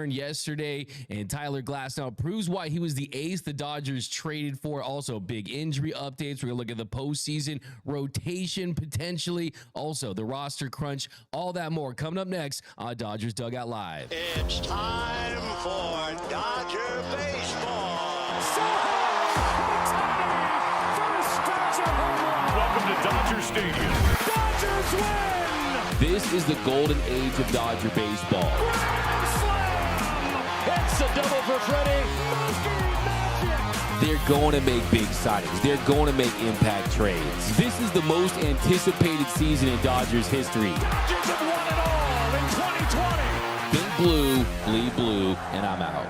yesterday, and Tyler Glasnow proves why he was the ace the Dodgers traded for. Also, big injury updates. We're going to look at the postseason rotation potentially. Also, the roster crunch, all that more coming up next on Dodgers Dugout Live. It's time for Dodger baseball. First Dodger home run. Welcome to Dodger Stadium. Dodgers win. This is the golden age of Dodger baseball. Grand slam. It's a double for Freddie. They're going to make big signings. They're going to make impact trades. This is the most anticipated season in Dodgers history. Dodgers have won it all in 2020. Think blue, bleed blue, and I'm out.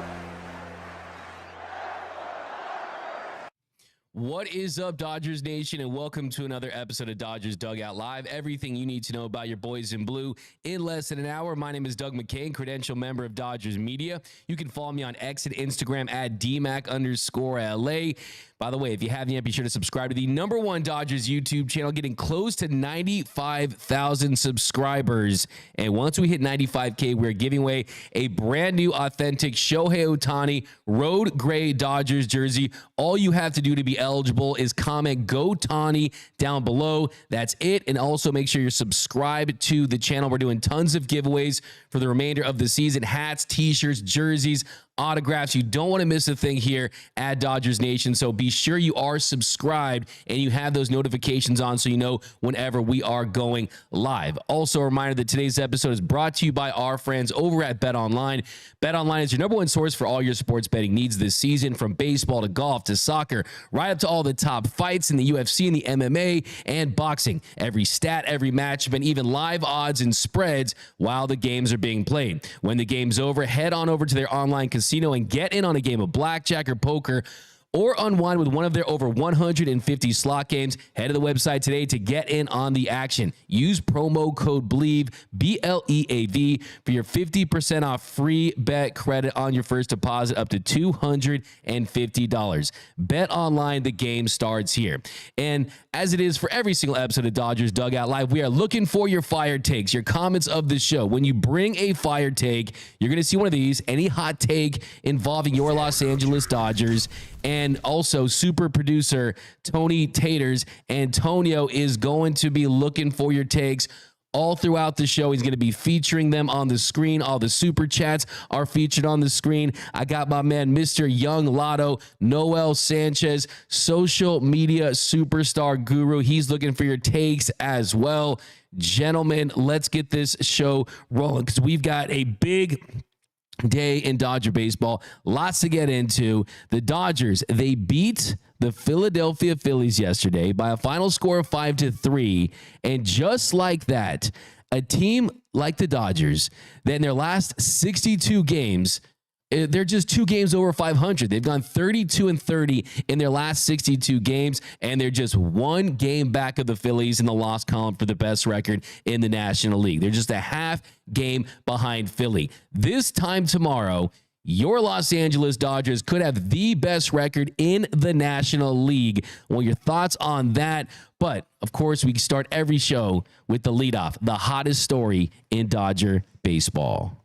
What is up, Dodgers Nation, and welcome to another episode of Dodgers Dugout Live. Everything you need to know about your boys in blue in less than an hour. My name is Doug McKain, credential member of Dodgers Media. You can follow me on X and Instagram at DMAC_LA. By the way, if you haven't yet, be sure to subscribe to the #1 Dodgers YouTube channel, getting close to 95,000 subscribers. And once we hit 95K, we're giving away a brand new authentic Shohei Ohtani Road Gray Dodgers jersey. All you have to do to be eligible is comment "Go Tani" down below. That's it. And also make sure you're subscribed to the channel. We're doing tons of giveaways for the remainder of the season: hats, t-shirts, jerseys, autographs. You don't want to miss a thing here at Dodgers Nation. So be sure you are subscribed and you have those notifications on so you know whenever we are going live. Also, a reminder that today's episode is brought to you by our friends over at BetOnline. BetOnline is your #1 source for all your sports betting needs this season, from baseball to golf to soccer, right up to all the top fights in the UFC and the MMA and boxing. Every stat, every matchup, and even live odds and spreads while the games are being played. When the game's over, head on over to their online casino and get in on a game of blackjack or poker, or unwind with one of their over 150 slot games. Head to the website today to get in on the action. Use promo code BLEAV, BLEAV, for your 50% off free bet credit on your first deposit up to $250. Bet online, the game starts here. And as it is for every single episode of Dodgers Dugout Live, we are looking for your fire takes, your comments of the show. When you bring a fire take, you're going to see one of these, any hot take involving your Los Angeles Dodgers. And also, super producer Tony Taters, Antonio, is going to be looking for your takes all throughout the show. He's going to be featuring them on the screen. All the super chats are featured on the screen. I got my man, Mr. Young Lotto, Noel Sanchez, social media superstar guru. He's looking for your takes as well. Gentlemen, let's get this show rolling because we've got a big day in Dodger baseball. Lots to get into. The Dodgers, they beat the Philadelphia Phillies yesterday by a final score of 5-3. And just like that, a team like the Dodgers, that in their last 62 games, they're just 2 games over 500. They've gone 32-30 in their last 62 games, and they're just 1 game back of the Phillies in the loss column for the best record in the National League. They're just a half game behind Philly. This time tomorrow, your Los Angeles Dodgers could have the best record in the National League. Well, your thoughts on that? But, of course, we start every show with the leadoff, the hottest story in Dodger baseball.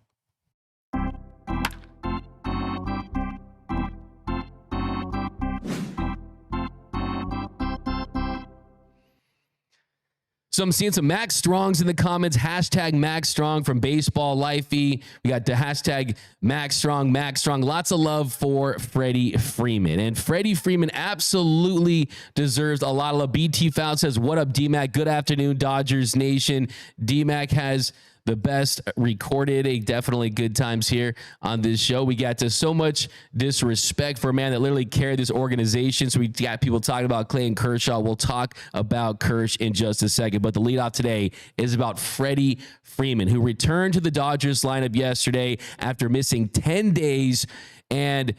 So I'm seeing some Max Strongs in the comments. Hashtag Max Strong from Baseball Lifey. We got the hashtag Max Strong, Max Strong. Lots of love for Freddie Freeman. And Freddie Freeman absolutely deserves a lot of love. BT Foul says, "What up, DMAC? Good afternoon, Dodgers Nation." DMAC has the best recorded, definitely good times here on this show. We got to so much disrespect for a man that literally carried this organization. So we got people talking about Clayton Kershaw. We'll talk about Kersh in just a second. But the leadoff today is about Freddie Freeman, who returned to the Dodgers lineup yesterday after missing 10 days. And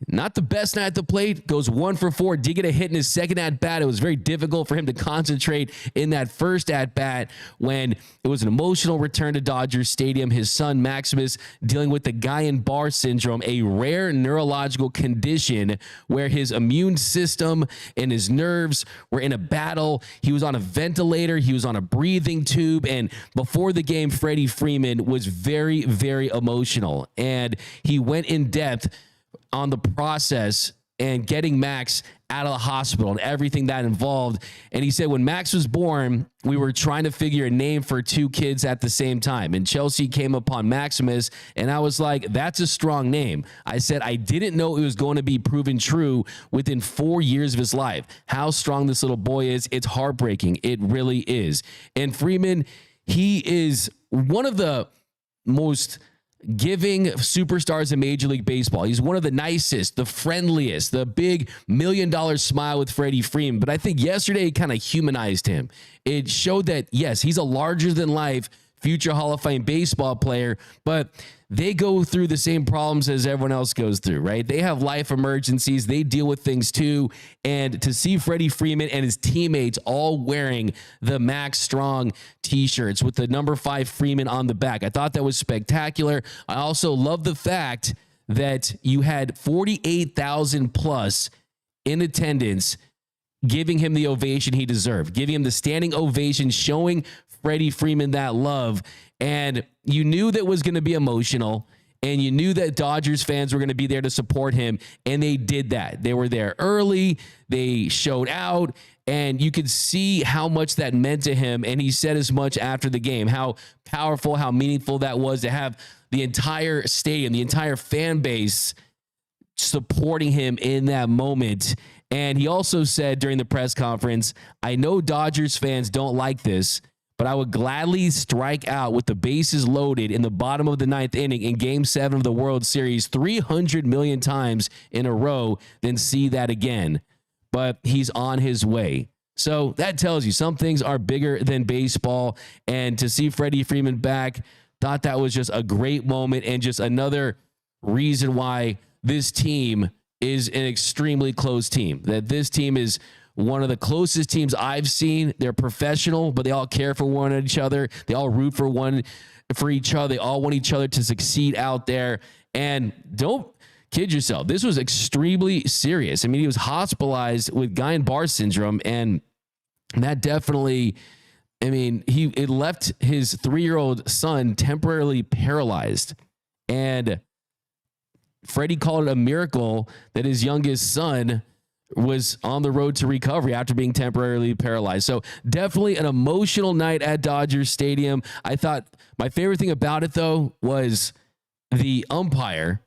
not the best night at the plate, goes 1 for 4, did get a hit in his second at-bat. It was very difficult for him to concentrate in that first at-bat when it was an emotional return to Dodgers Stadium. His son, Maximus, dealing with the Guillain-Barré syndrome, a rare neurological condition where his immune system and his nerves were in a battle. He was on a ventilator. He was on a breathing tube. And before the game, Freddie Freeman was very, very emotional. And he went in depth on the process and getting Max out of the hospital and everything that involved. And he said when Max was born, we were trying to figure a name for 2 kids at the same time. And Chelsea came upon Maximus, and I was like, that's a strong name. I said, I didn't know it was going to be proven true within 4 years of his life. How strong this little boy is, it's heartbreaking. It really is. And Freeman, he is one of the most giving superstars in Major League Baseball. He's one of the nicest, the friendliest, the big $1 million smile with Freddie Freeman. But I think yesterday it kind of humanized him. It showed that, yes, he's a larger than life future Hall of Fame baseball player, but they go through the same problems as everyone else goes through, right? They have life emergencies. They deal with things too. And to see Freddie Freeman and his teammates all wearing the Max Strong t-shirts with the number 5 Freeman on the back, I thought that was spectacular. I also love the fact that you had 48,000 plus in attendance giving him the ovation he deserved, giving him the standing ovation, showing Freddie Freeman that love. And you knew that was going to be emotional, and you knew that Dodgers fans were going to be there to support him, and they did that. They were there early. They showed out, and you could see how much that meant to him. And he said as much after the game, how powerful, how meaningful that was to have the entire stadium, the entire fan base supporting him in that moment. And he also said during the press conference, I know Dodgers fans don't like this, but I would gladly strike out with the bases loaded in the bottom of the 9th inning in Game 7 of the World Series 300 million times in a row than see that again. But he's on his way. So that tells you some things are bigger than baseball. And to see Freddie Freeman back, thought that was just a great moment and just another reason why this team is an extremely close team. That this team is one of the closest teams I've seen. They're professional, but they all care for one each other. They all root for each other. They all want each other to succeed out there. And don't kid yourself. This was extremely serious. I mean, he was hospitalized with Guillain-Barré syndrome, and that definitely, I mean, it left his 3-year-old son temporarily paralyzed. And Freddie called it a miracle that his youngest son was on the road to recovery after being temporarily paralyzed. So definitely an emotional night at Dodgers Stadium. I thought my favorite thing about it, though, was the umpire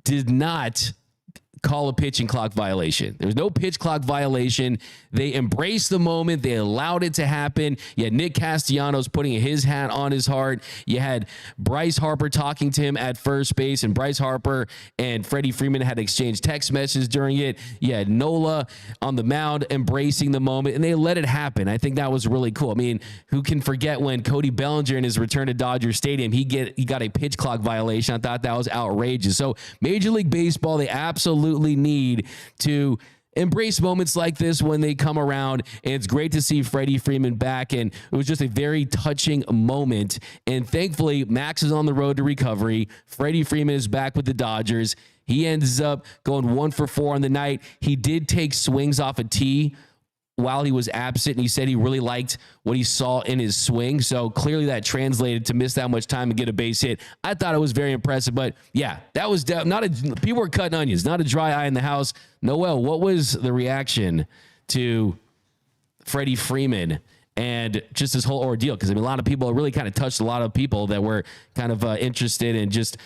did not call a pitching clock violation. There was no pitch clock violation. They embraced the moment. They allowed it to happen. You had Nick Castellanos putting his hat on his heart. You had Bryce Harper talking to him at first base, and Bryce Harper and Freddie Freeman had exchanged text messages during it. You had Nola on the mound embracing the moment, and they let it happen. I think that was really cool. I mean, who can forget when Cody Bellinger in his return to Dodger Stadium, he got a pitch clock violation. I thought that was outrageous. So Major League Baseball, they absolutely need to embrace moments like this when they come around. And it's great to see Freddie Freeman back. And it was just a very touching moment. And thankfully, Max is on the road to recovery. Freddie Freeman is back with the Dodgers. He ends up going 1 for 4 on the night. He did take swings off a tee while he was absent, and he said he really liked what he saw in his swing. So clearly that translated to miss that much time and get a base hit. I thought it was very impressive, but yeah, that was people were cutting onions, not a dry eye in the house. Noel, what was the reaction to Freddie Freeman and just this whole ordeal? Because I mean, a lot of people really kind of touched a lot of people that were kind of interested in just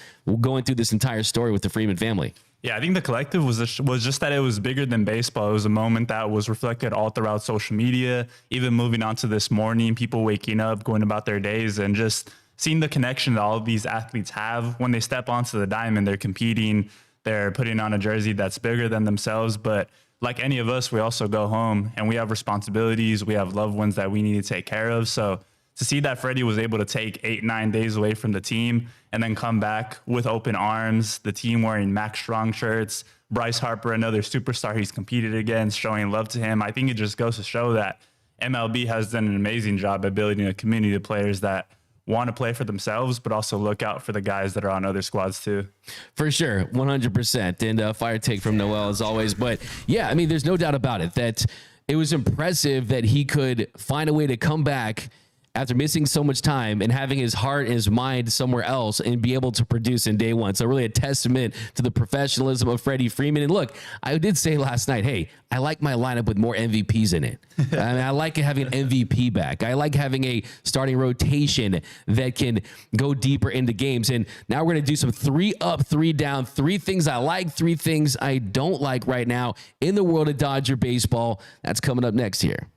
going through this entire story with the Freeman family. Yeah, I think the collective was just that it was bigger than baseball. It was a moment that was reflected all throughout social media, even moving on to this morning, people waking up, going about their days, and just seeing the connection that all of these athletes have. When they step onto the diamond, they're competing, they're putting on a jersey that's bigger than themselves. But like any of us, we also go home and we have responsibilities. We have loved ones that we need to take care of. So to see that Freddie was able to take 8-9 days away from the team and then come back with open arms, the team wearing Max Strong shirts, Bryce Harper, another superstar he's competed against, showing love to him. I think it just goes to show that MLB has done an amazing job at building a community of players that want to play for themselves, but also look out for the guys that are on other squads too. For sure, 100%. And fire take from Noel as always. But yeah, I mean, there's no doubt about it that it was impressive that he could find a way to come back after missing so much time and having his heart and his mind somewhere else and be able to produce in day one. So really a testament to the professionalism of Freddie Freeman. And look, I did say last night, hey, I like my lineup with more MVPs in it. I mean, I like having an MVP back. I like having a starting rotation that can go deeper into games. And now we're going to do some 3 up, 3 down, 3 things I like, 3 things I don't like right now in the world of Dodger baseball. That's coming up next here.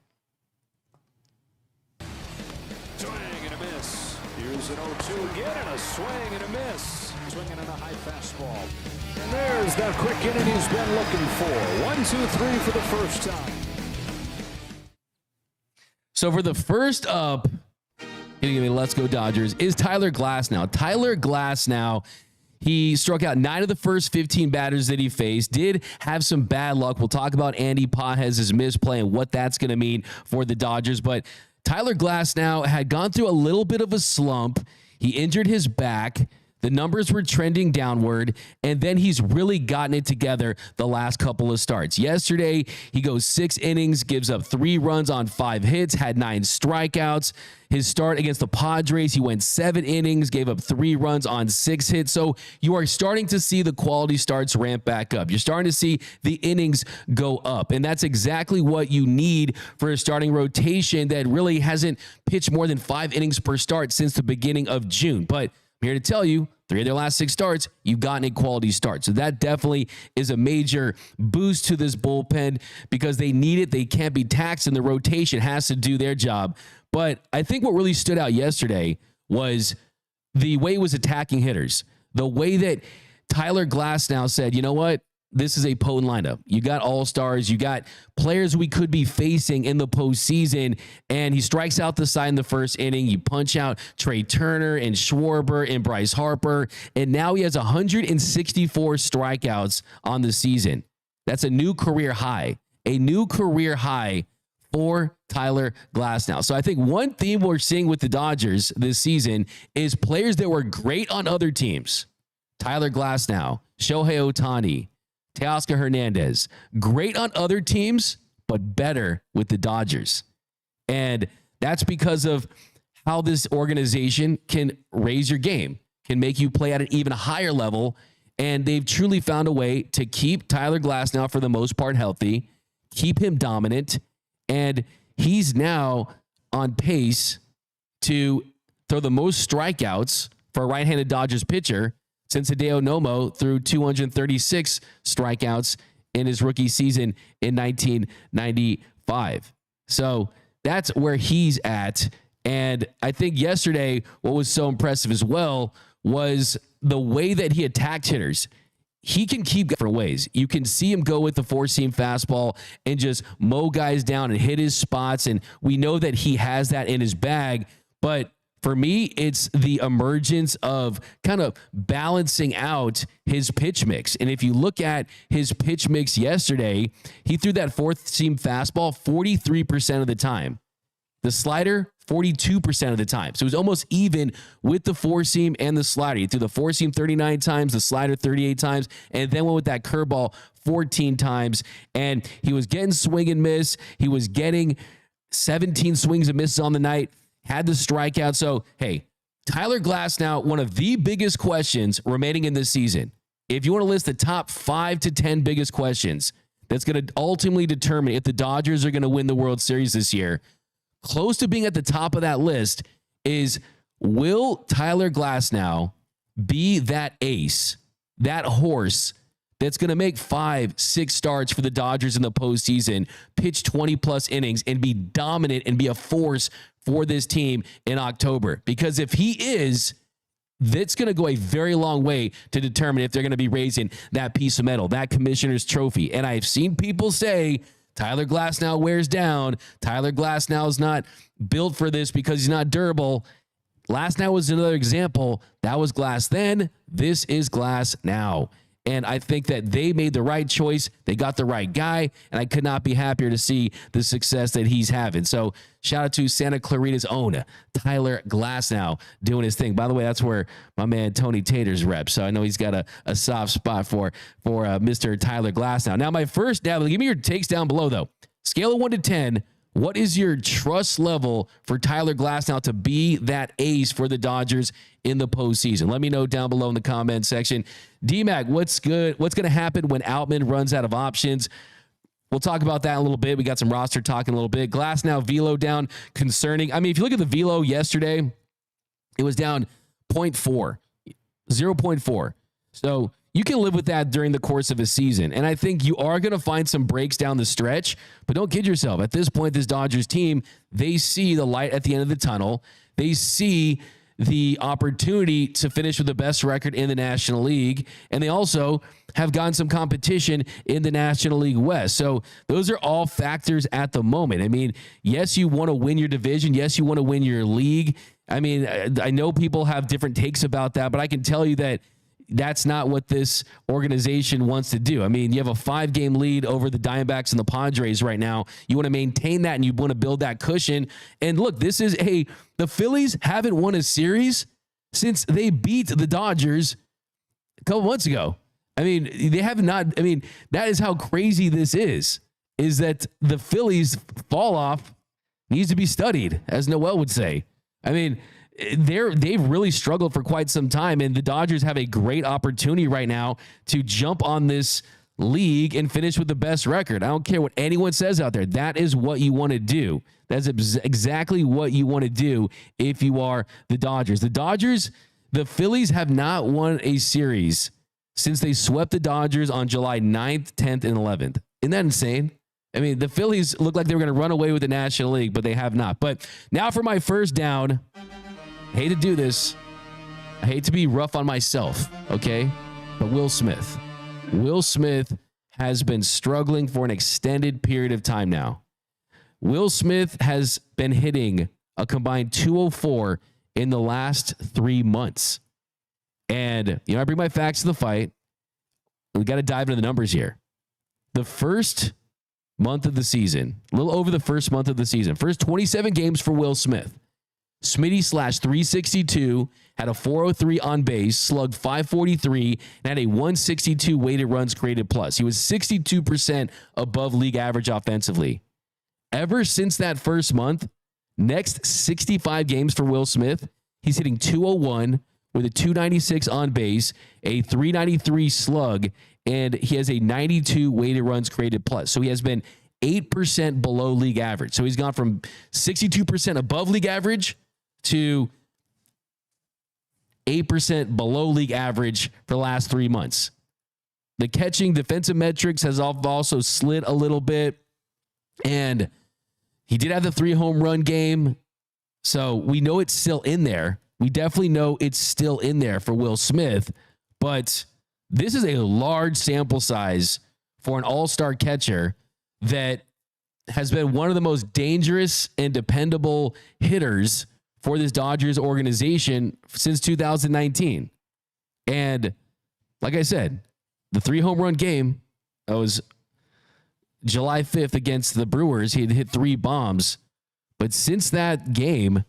An 0-2 again and a swing and a miss. Swinging on a high fastball. And there's that quick inning he's been looking for. 1, 2, 3 for the first time. So for the first up, let's go Dodgers, is Tyler Glasnow. Tyler Glasnow, he struck out 9 of the first 15 batters that he faced, did have some bad luck. We'll talk about Andy Pages' misplay and what that's going to mean for the Dodgers, but Tyler Glasnow had gone through a little bit of a slump. He injured his back. The numbers were trending downward, and then he's really gotten it together the last couple of starts. Yesterday, he goes 6 innings, gives up 3 runs on 5 hits, had 9 strikeouts. His start against the Padres, he went 7 innings, gave up 3 runs on 6 hits. So you are starting to see the quality starts ramp back up. You're starting to see the innings go up, and that's exactly what you need for a starting rotation that really hasn't pitched more than 5 innings per start since the beginning of June. But I'm here to tell you, 3 of their last 6 starts, you've gotten a quality start. So that definitely is a major boost to this bullpen because they need it. They can't be taxed, and the rotation has to do their job. But I think what really stood out yesterday was the way he was attacking hitters. The way that Tyler Glasnow said, you know what? This is a potent lineup. You got all-stars. You got players we could be facing in the postseason, and he strikes out the side in the first inning. You punch out Trey Turner and Schwarber and Bryce Harper, and now he has 164 strikeouts on the season. That's a new career high. A new career high for Tyler Glasnow. So I think one theme we're seeing with the Dodgers this season is players that were great on other teams. Tyler Glasnow, Shohei Ohtani, Teoscar Hernandez, great on other teams, but better with the Dodgers. And that's because of how this organization can raise your game, can make you play at an even higher level. And they've truly found a way to keep Tyler Glasnow, for the most part, healthy, keep him dominant. And he's now on pace to throw the most strikeouts for a right-handed Dodgers pitcher since Hideo Nomo threw 236 strikeouts in his rookie season in 1995. So that's where he's at. And I think yesterday, what was so impressive as well was the way that he attacked hitters. He can keep different ways. You can see him go with the 4-seam fastball and just mow guys down and hit his spots. And we know that he has that in his bag. But for me, it's the emergence of kind of balancing out his pitch mix. And if you look at his pitch mix yesterday, he threw that 4-seam fastball 43% of the time. The slider, 42% of the time. So it was almost even with the 4-seam and the slider. He threw the 4-seam 39 times, the slider 38 times, and then went with that curveball 14 times. And he was getting swing and miss. He was getting 17 swings and misses on the night, had the strikeout. So, hey, Tyler Glasnow, one of the biggest questions remaining in this season. If you want to list the top 5 to 10 biggest questions that's going to ultimately determine if the Dodgers are going to win the World Series this year, close to being at the top of that list is, will Tyler Glasnow be that ace, that horse that's going to make 5-6 starts for the Dodgers in the postseason, pitch 20+ innings, and be dominant and be a force for this team in October? Because if he is, that's going to go a very long way to determine if they're going to be raising that piece of metal, that commissioner's trophy. And I've seen people say Tyler Glasnow wears down. Tyler Glasnow is not built for this because he's not durable. Glasnow was another example. That was glass then. This is glass now. And I think that they made the right choice. They got the right guy, and I could not be happier to see the success that he's having. So shout out to Santa Clarita's own Tyler Glasnow doing his thing. By the way, that's where my man Tony Tater's rep. So I know he's got a soft spot for Mr. Tyler Glasnow. Now, give me your takes down below, though. Scale of 1 to 10. What is your trust level for Tyler Glasnow to be that ace for the Dodgers in the postseason? Let me know down below in the comment section. D-Mac, what's good? What's going to happen when Outman runs out of options? We'll talk about that in a little bit. We got some roster talk in a little bit. Glasnow velo down concerning. I mean, if you look at the velo yesterday, it was down 0.4. So you can live with that during the course of a season. And I think you are going to find some breaks down the stretch, but don't kid yourself. At this point, this Dodgers team, they see the light at the end of the tunnel. They see the opportunity to finish with the best record in the National League. And they also have gotten some competition in the National League West. So those are all factors at the moment. I mean, yes, you want to win your division. Yes, you want to win your league. I mean, I know people have different takes about that, but I can tell you that that's not what this organization wants to do. I mean, you have a 5-game lead over the Diamondbacks and the Padres right now. You want to maintain that, and you want to build that cushion. And look, the Phillies haven't won a series since they beat the Dodgers a couple months ago. I mean, they have not. I mean, that is how crazy this is that the Phillies fall off needs to be studied, as Noel would say. I mean, they've really struggled for quite some time, and the Dodgers have a great opportunity right now to jump on this league and finish with the best record. I don't care what anyone says out there. That is what you want to do. That's exactly what you want to do if you are the Dodgers. The Phillies have not won a series since they swept the Dodgers on July 9th, 10th, and 11th. Isn't that insane? I mean, the Phillies look like they were going to run away with the National League, but they have not. But now for my first down. I hate to do this. I hate to be rough on myself, okay? But Will Smith. Will Smith has been struggling for an extended period of time now. Will Smith has been hitting a combined 204 in the last 3 months. And, I bring my facts to the fight. We got to dive into the numbers here. The first month of the season, a little over the first month of the season, first 27 games for Will Smith. Smitty slashed 362, had a 403 on base, slugged 543, and had a 162 weighted runs created plus. He was 62% above league average offensively. Ever since that first month, next 65 games for Will Smith, he's hitting 201 with a 296 on base, a 393 slug, and he has a 92 weighted runs created plus. So he has been 8% below league average. So he's gone from 62% above league average to 8% below league average for the last 3 months. The catching defensive metrics has also slid a little bit, and he did have the 3 home run game. So we know it's still in there. We definitely know it's still in there for Will Smith, but this is a large sample size for an all-star catcher that has been one of the most dangerous and dependable hitters for this Dodgers organization since 2019. And like I said, the 3 home run game, that was July 5th against the Brewers. He had hit 3 bombs. But since that game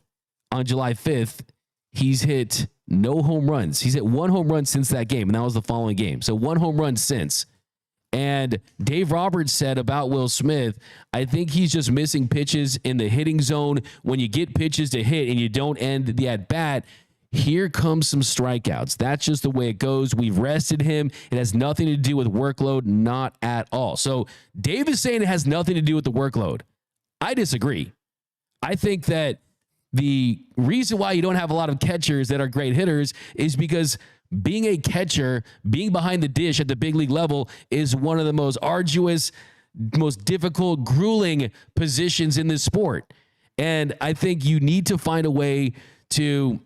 on July 5th, he's hit no home runs. He's hit 1 home run since that game, and that was the following game. So 1 home run since. And Dave Roberts said about Will Smith, I think he's just missing pitches in the hitting zone. When you get pitches to hit and you don't end the at-bat, here comes some strikeouts. That's just the way it goes. We've rested him. It has nothing to do with workload, not at all. So Dave is saying it has nothing to do with the workload. I disagree. I think that the reason why you don't have a lot of catchers that are great hitters is because being a catcher, being behind the dish at the big league level is one of the most arduous, most difficult, grueling positions in this sport. And I think you need to find a way to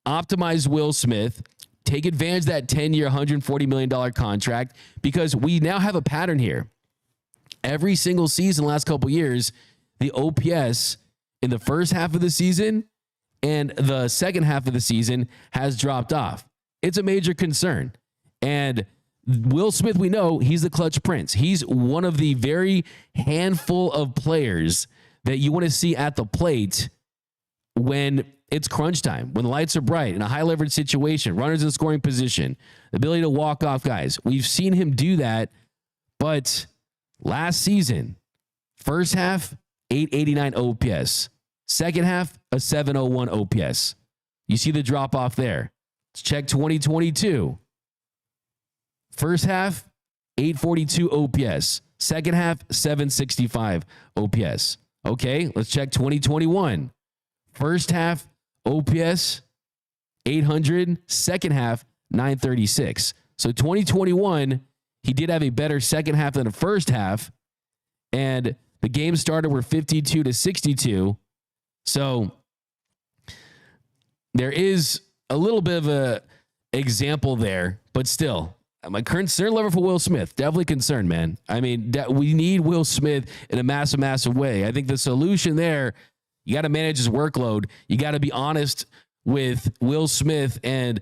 optimize Will Smith, take advantage of that 10-year, $140 million contract, because we now have a pattern here. every single season, last couple years, the OPS in the first half of the season and the second half of the season has dropped off. It's a major concern. And Will Smith, we know he's the clutch prince. He's one of the very handful of players that you want to see at the plate when it's crunch time, when the lights are bright in a high leverage situation, runners in scoring position, the ability to walk off guys. We've seen him do that, but last season, first half, 889 OPS. Second half, a 701 OPS. You see the drop off there. Let's check 2022. First half, 842 OPS. Second half, 765 OPS. Okay, let's check 2021. First half, OPS, 800. Second half, 936. So 2021, he did have a better second half than the first half. And the game started were 52-62. So there is a little bit of a example there, but still, my concern level for Will Smith, definitely concerned, man. I mean, we need Will Smith in a massive, massive way. I think the solution there, you got to manage his workload. You got to be honest with Will Smith and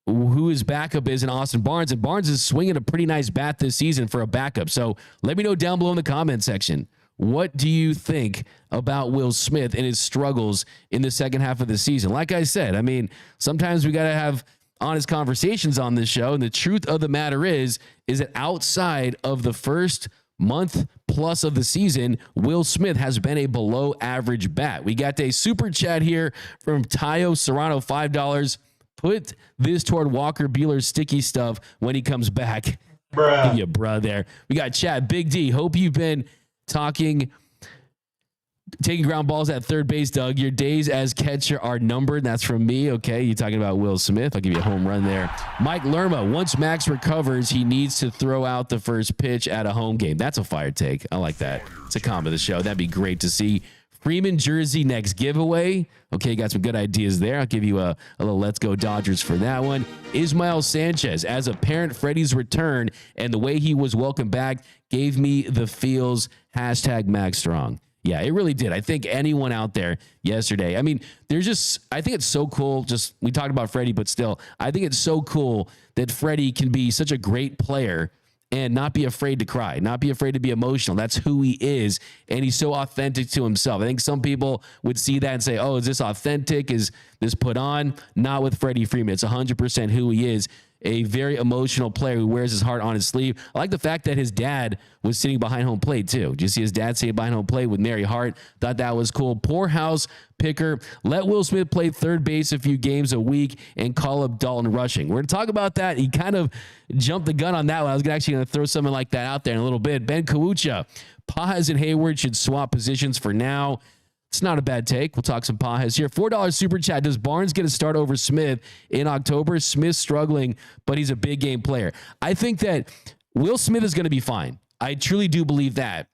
who his backup is in Austin Barnes. And Barnes is swinging a pretty nice bat this season for a backup. So let me know down below in the comment section. What do you think about Will Smith and his struggles in the second half of the season? Like I said, I mean, sometimes we got to have honest conversations on this show. And the truth of the matter is that outside of the first month plus of the season, Will Smith has been a below average bat. We got a super chat here from Tayo Serrano, $5. Put this toward Walker Buehler's sticky stuff when he comes back. Bruh. Give you a bruh there. We got chat. Big D. Hope you've been taking ground balls at third base, Doug. Your days as catcher are numbered. That's from me. Okay. You're talking about Will Smith. I'll give you a home run there. Mike Lerma. Once Max recovers, he needs to throw out the first pitch at a home game. That's a fire take. I like that. It's a comment of the show. That'd be great to see. Freeman jersey next giveaway. Okay, you got some good ideas there. I'll give you a little Let's Go Dodgers for that one. Ismael Sanchez, as a parent, Freddie's return and the way he was welcomed back gave me the feels. Hashtag Max Strong. Yeah, it really did. I think anyone out there yesterday, I mean, I think it's so cool. We talked about Freddie, but still, I think it's so cool that Freddie can be such a great player and not be afraid to cry, not be afraid to be emotional. That's who he is, and he's so authentic to himself. I think some people would see that and say, oh, is this authentic? Is this put on? Not with Freddie Freeman. It's 100% who he is, a very emotional player who wears his heart on his sleeve. I like the fact that his dad was sitting behind home plate, too. Did you see his dad sitting behind home plate with Mary Hart? Thought that was cool. Poorhouse picker. Let Will Smith play third base a few games a week and call up Dalton Rushing. We're going to talk about that. He kind of jumped the gun on that one. I was actually going to throw something like that out there in a little bit. Ben Kawucha. Pajes and Hayward should swap positions for now. It's not a bad take. We'll talk some Pajes here. $4 super chat. Does Barnes get a start over Smith in October? Smith's struggling, but he's a big game player. I think that Will Smith is going to be fine. I truly do believe that.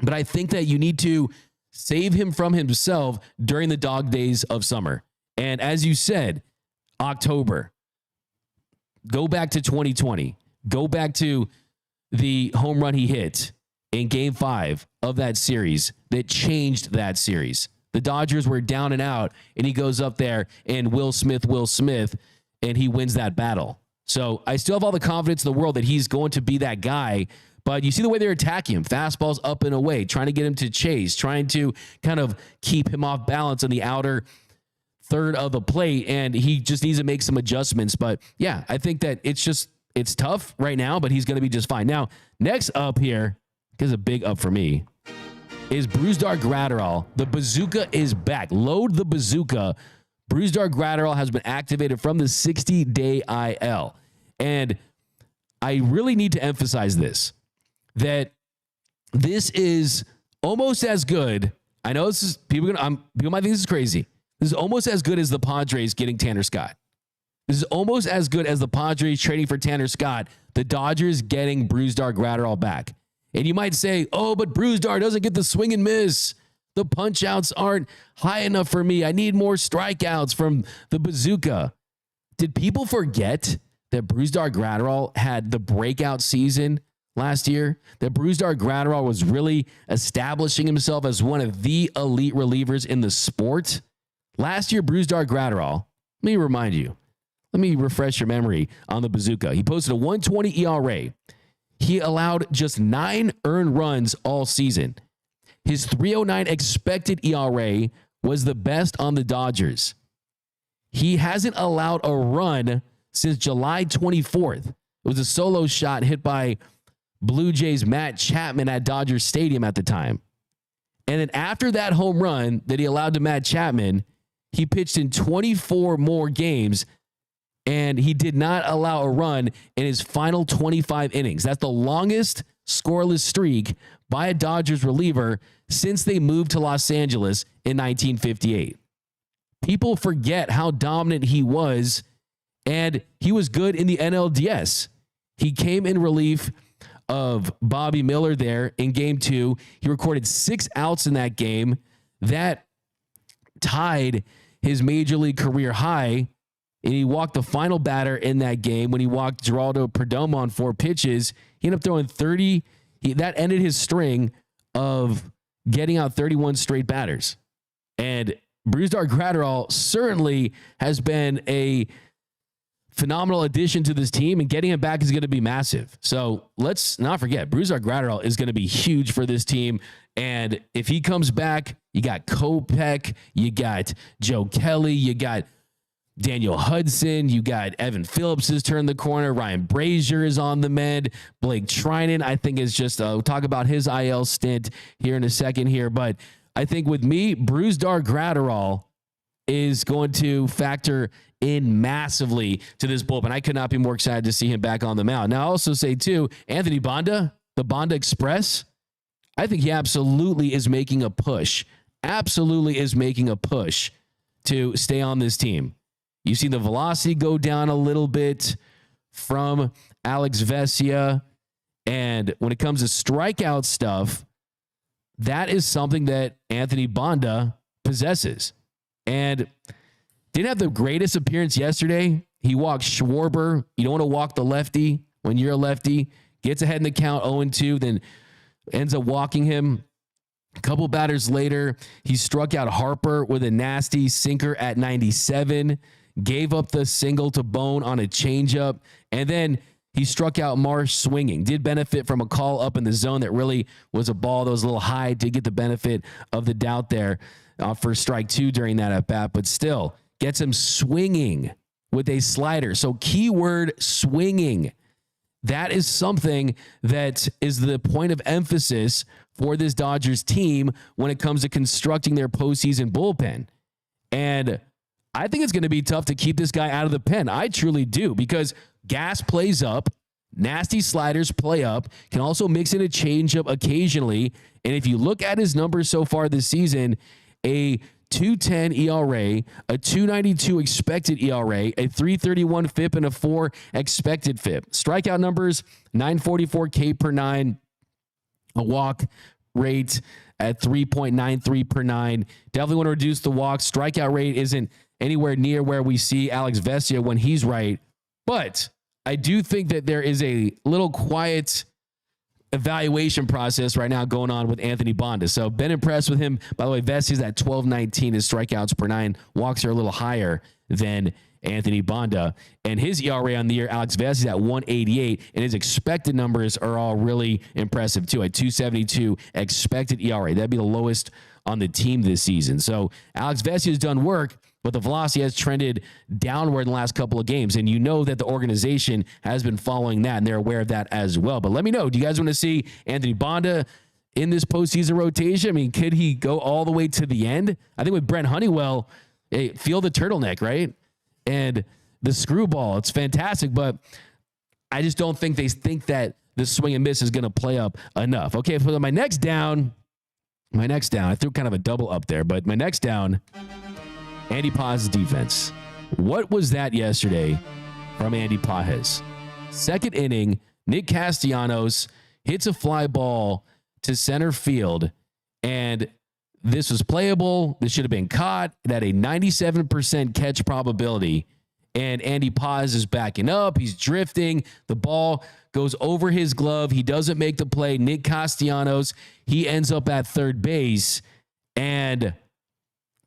But I think that you need to save him from himself during the dog days of summer. And as you said, October. Go back to 2020. Go back to the home run he hit in Game 5 of that series that changed that series. The Dodgers were down and out, and he goes up there and Will Smith, and he wins that battle. So I still have all the confidence in the world that he's going to be that guy, but you see the way they're attacking him. Fastballs up and away, trying to get him to chase, trying to kind of keep him off balance on the outer third of the plate, and he just needs to make some adjustments. But yeah, I think that it's tough right now, but he's going to be just fine. Now, next up here, is a big up for me, is Brusdar Graterol. The bazooka is back. Load the bazooka. Brusdar Graterol has been activated from the 60-day IL. And I really need to emphasize this, that this is almost as good. I know this is people might think this is crazy. This is almost as good as the Padres getting Tanner Scott. This is almost as good as the Padres trading for Tanner Scott, the Dodgers getting Brusdar Graterol back. And you might say, oh, but Brusdar doesn't get the swing and miss. The punch outs aren't high enough for me. I need more strikeouts from the bazooka. Did people forget that Brusdar Graterol had the breakout season last year, that Brusdar Graterol was really establishing himself as one of the elite relievers in the sport? Last year, Brusdar Graterol, let me remind you, let me refresh your memory on the bazooka. He posted a 1.20 ERA. He allowed just 9 earned runs all season. His 3.09 expected ERA was the best on the Dodgers. He hasn't allowed a run since July 24th. It was a solo shot hit by Blue Jays Matt Chapman at Dodger Stadium at the time. And then after that home run that he allowed to Matt Chapman, he pitched in 24 more games, and he did not allow a run in his final 25 innings. That's the longest scoreless streak by a Dodgers reliever since they moved to Los Angeles in 1958. People forget how dominant he was, and he was good in the NLDS. He came in relief of Bobby Miller there in game 2. He recorded 6 outs in that game. That tied his major league career high, and he walked the final batter in that game when he walked Geraldo Perdomo on 4 pitches. He ended up throwing 30. That ended his string of getting out 31 straight batters. And Brusdar Graterol certainly has been a phenomenal addition to this team, and getting him back is going to be massive. So let's not forget, Brusdar Graterol is going to be huge for this team. And if he comes back, you got Kopech, you got Joe Kelly, you got Daniel Hudson, you got Evan Phillips has turned the corner. Ryan Brazier is on the mend. Blake Trinan, I think, is just we'll talk about his IL stint here in a second here. But I think with me, Brusdar Graterol is going to factor in massively to this bullpen. I could not be more excited to see him back on the mound. Now, I also say, too, Anthony Banda, the Banda Express, I think he absolutely is making a push. Absolutely is making a push to stay on this team. You've seen the velocity go down a little bit from Alex Vesia. And when it comes to strikeout stuff, that is something that Anthony Banda possesses. And didn't have the greatest appearance yesterday. He walked Schwarber. You don't want to walk the lefty when you're a lefty. Gets ahead in the count 0-2, then ends up walking him. A couple batters later, he struck out Harper with a nasty sinker at 97. Gave up the single to Bone on a changeup. And then he struck out Marsh swinging. Did benefit from a call up in the zone that really was a ball that was a little high. Did get the benefit of the doubt there for strike 2 during that at bat. But still, gets him swinging with a slider. So keyword swinging. That is something that is the point of emphasis for this Dodgers team when it comes to constructing their postseason bullpen. And I think it's going to be tough to keep this guy out of the pen. I truly do, because gas plays up, nasty sliders play up, can also mix in a changeup occasionally. And if you look at his numbers so far this season, a 2.10 ERA, a 2.92 expected ERA, a 3.31 FIP, and a 4 expected FIP. Strikeout numbers, 944 K per 9, a walk rate at 3.93 per 9. Definitely want to reduce the walks. Strikeout rate isn't anywhere near where we see Alex Vesia when he's right. But I do think that there is a little quiet evaluation process right now going on with Anthony Banda. So been impressed with him. By the way, Vesia's at 12.19. His strikeouts per 9. Walks are a little higher than Anthony Banda. And his ERA on the year, Alex Vesia's at 1.88. And his expected numbers are all really impressive too. At 2.72 expected ERA. That'd be the lowest on the team this season. So Alex Vesia has done work, but the velocity has trended downward in the last couple of games. And you know that the organization has been following that, and they're aware of that as well. But let me know, do you guys want to see Anthony Banda in this postseason rotation? I mean, could he go all the way to the end? I think with Brent Honeywell, feel the turtleneck, right? And the screwball, it's fantastic, but I just don't think they think that the swing and miss is going to play up enough. Okay, for my next down, I threw kind of a double up there, but my next down, Andy Paz's defense. What was that yesterday from Andy Paz? Second inning, Nick Castellanos hits a fly ball to center field, and this was playable. This should have been caught. It had a 97% catch probability, and Andy Paz is backing up. He's drifting. The ball goes over his glove. He doesn't make the play. Nick Castellanos, he ends up at third base, and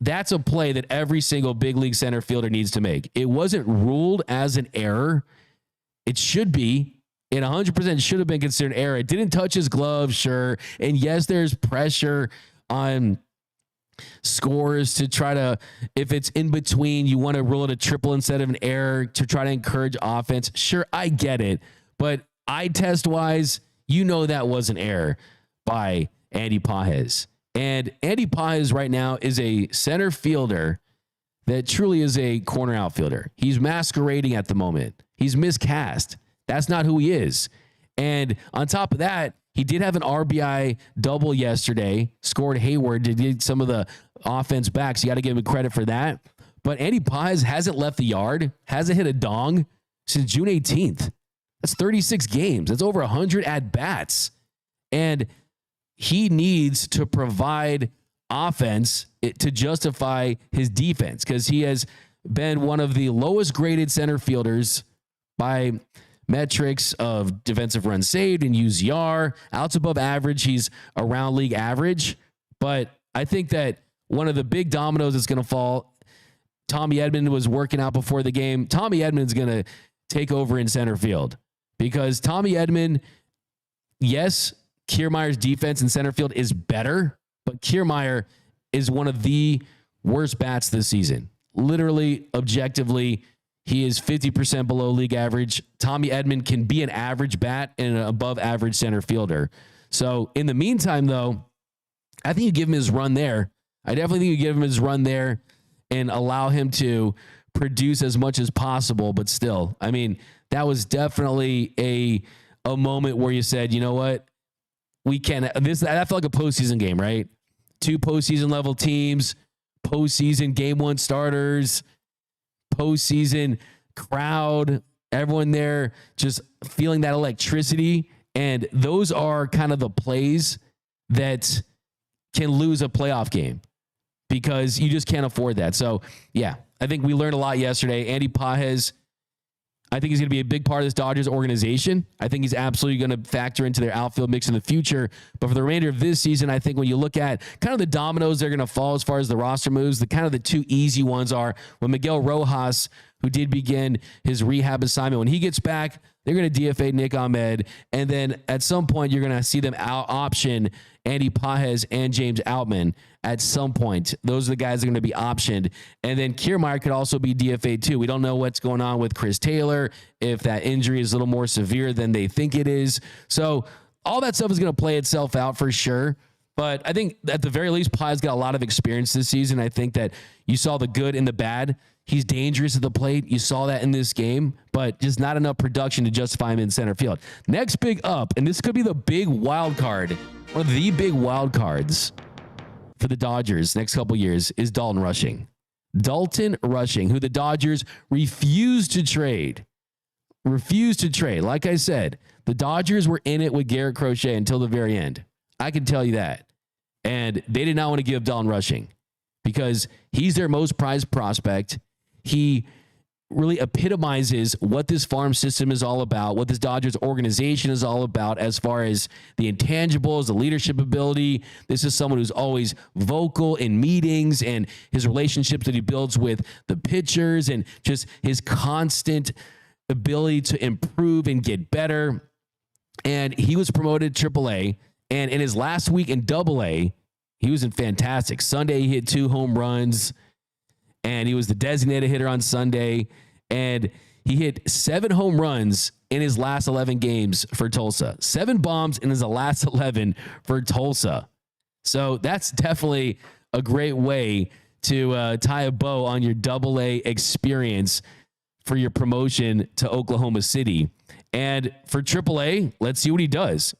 that's a play that every single big league center fielder needs to make. It wasn't ruled as an error. It should be. It 100% should have been considered an error. It didn't touch his glove, sure. And yes, there's pressure on scores to try to, if it's in between, you want to rule it a triple instead of an error to try to encourage offense. Sure, I get it. But eye test wise, that was an error by Andy Paz. And Andy Paz right now is a center fielder that truly is a corner outfielder. He's masquerading at the moment. He's miscast. That's not who he is. And on top of that, he did have an RBI double yesterday, scored Hayward to get some of the offense back. So you got to give him credit for that. But Andy Paz hasn't left the yard, hasn't hit a dong since June 18th. That's 36 games. That's over 100 at-bats. And he needs to provide offense to justify his defense because he has been one of the lowest graded center fielders by metrics of defensive runs saved and UZR. Outs above average, he's around league average. But I think that one of the big dominoes that's going to fall, Tommy Edman was working out before the game. Tommy Edman's going to take over in center field because Tommy Edman, yes, Kiermaier's defense in center field is better, but Kiermaier is one of the worst bats this season. Literally, objectively, he is 50% below league average. Tommy Edman can be an average bat and an above average center fielder. So in the meantime, though, I think you give him his run there. I definitely think you give him his run there and allow him to produce as much as possible. But still, I mean, that was definitely a moment where you said, you know what? We can't. That felt like a postseason game, right? 2 postseason level teams, postseason game 1 starters, postseason crowd, everyone there just feeling that electricity. And those are kind of the plays that can lose a playoff game because you just can't afford that. So, yeah, I think we learned a lot yesterday. Andy Paz, I think he's going to be a big part of this Dodgers organization. I think he's absolutely going to factor into their outfield mix in the future. But for the remainder of this season, I think when you look at kind of the dominoes they're going to fall as far as the roster moves, the kind of the 2 easy ones are when Miguel Rojas, who did begin his rehab assignment, when he gets back, they're going to DFA Nick Ahmed. And then at some point, you're going to see them option Andy Paz and James Outman at some point. Those are the guys that are going to be optioned. And then Kiermaier could also be DFA too. We don't know what's going on with Chris Taylor, if that injury is a little more severe than they think it is. So all that stuff is going to play itself out for sure. But I think at the very least, Paz got a lot of experience this season. I think that you saw the good and the bad. He's dangerous at the plate. You saw that in this game, but just not enough production to justify him in center field. Next big up, and this could be the big wild card, one of the big wild cards for the Dodgers next couple years, is Dalton Rushing. Dalton Rushing, who the Dodgers refused to trade. Like I said, the Dodgers were in it with Garrett Crochet until the very end. I can tell you that. And they did not want to give Dalton Rushing because he's their most prized prospect. He really epitomizes what this farm system is all about, what this Dodgers organization is all about as far as the intangibles, the leadership ability. This is someone who's always vocal in meetings and his relationships that he builds with the pitchers and just his constant ability to improve and get better. And he was promoted to AAA. And in his last week in AA, he was in fantastic. Sunday, he hit 2 home runs, and he was the designated hitter on Sunday. And he hit 7 home runs in his last 11 games for Tulsa. 7 bombs in his last 11 for Tulsa. So that's definitely a great way to tie a bow on your AA experience for your promotion to Oklahoma City. And for AAA, let's see what he does.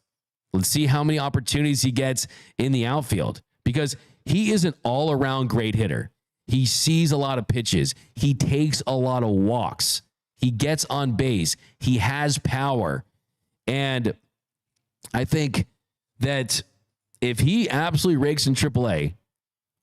Let's see how many opportunities he gets in the outfield because he is an all-around great hitter. He sees a lot of pitches. He takes a lot of walks. He gets on base. He has power. And I think that if he absolutely rakes in AAA,